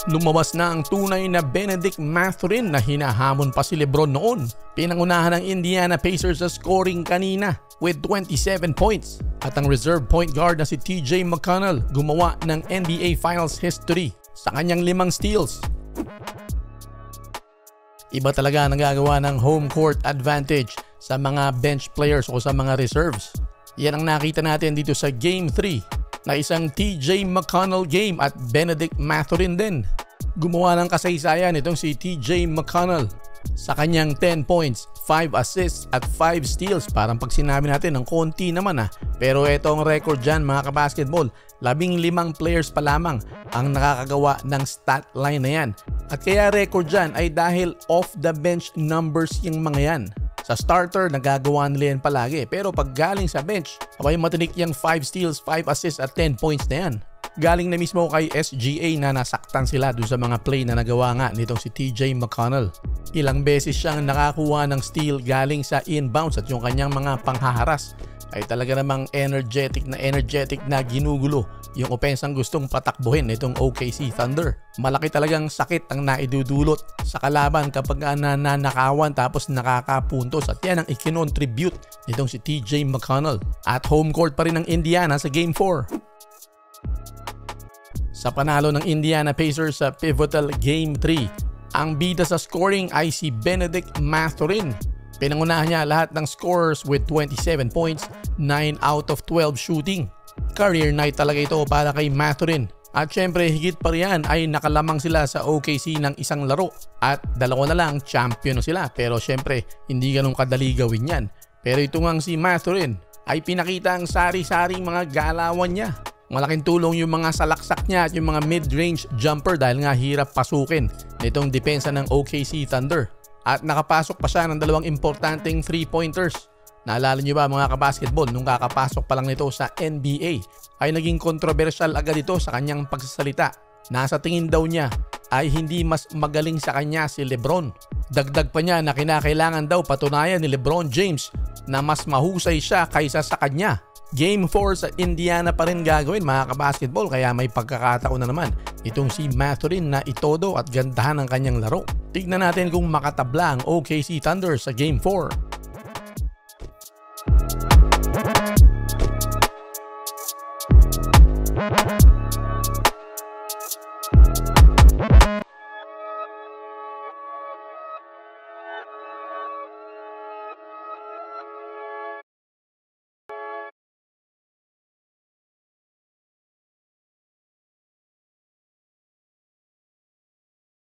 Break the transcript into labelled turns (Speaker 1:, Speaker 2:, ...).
Speaker 1: Lumabas na ang tunay na Bennedict Mathurin na hinahamon pa si LeBron noon. Pinangunahan ng Indiana Pacers sa scoring kanina with 27 points. At ang reserve point guard na si TJ McConnell gumawa ng NBA Finals history sa kanyang 5 steals. Iba talaga ang nagagawa ng home court advantage sa mga bench players o sa mga reserves. Yan ang nakita natin dito sa Game 3 na isang TJ McConnell game at Bennedict Mathurin din. Gumawa ng kasaysayan itong si TJ McConnell sa kanyang 10 points, 5 assists at 5 steals. Parang pag sinabi natin ng konti naman Pero ito ang record dyan mga kabasketball. 15 players pa lamang ang nakakagawa ng stat line na yan. At kaya record dyan ay dahil off the bench numbers yung mga yan. Sa starter, nagagawa nila yan palagi. Pero pag galing sa bench, abay matinik yung 5 steals, 5 assists at 10 points na yan. Galing na mismo kay SGA na nasaktan sila dun sa mga play na nagawa nga nitong si TJ McConnell. Ilang beses siyang nakakuha ng steal galing sa inbounds at yung kanyang mga panghaharas ay talaga namang energetic na ginugulo yung opensang gustong patakbuhin nitong OKC Thunder. Malaki talagang sakit ang naidudulot sa kalaban kapag nananakawan tapos nakakapuntos at yan ang ikinontribute nitong si TJ McConnell. At home court pa rin ng Indiana sa Game 4. Sa panalo ng Indiana Pacers sa pivotal Game 3, ang bida sa scoring ay si Bennedict Mathurin. Pinangunahan niya lahat ng scorers with 27 points, 9 out of 12 shooting. Career night talaga ito para kay Mathurin. At syempre higit pa riyan ay nakalamang sila sa OKC ng isang laro. At dalawa na lang champion na sila. Pero syempre hindi ganun kadali gawin yan. Pero ito ngang si Mathurin ay pinakita ang sari-saring mga galawan niya. Malaking tulong yung mga salaksak niya at yung mga mid-range jumper dahil nga hirap pasukin nitong depensa ng OKC Thunder. At nakapasok pa siya ng 2 importanteng 3-pointers. Naalala nyo ba mga kabasketball, nung kakapasok pa lang nito sa NBA ay naging kontrobersyal agad ito sa kanyang pagsasalita. Nasa tingin daw niya ay hindi mas magaling sa kanya si LeBron. Dagdag pa niya na kinakailangan daw patunayan ni LeBron James na mas mahusay siya kaysa sa kanya. Game 4 sa Indiana pa rin gagawin mga kabasketball kaya may pagkakataon na naman itong si Mathurin na itodo at gandahan ang kanyang laro. Tignan natin kung makatabla ang OKC Thunder sa Game 4.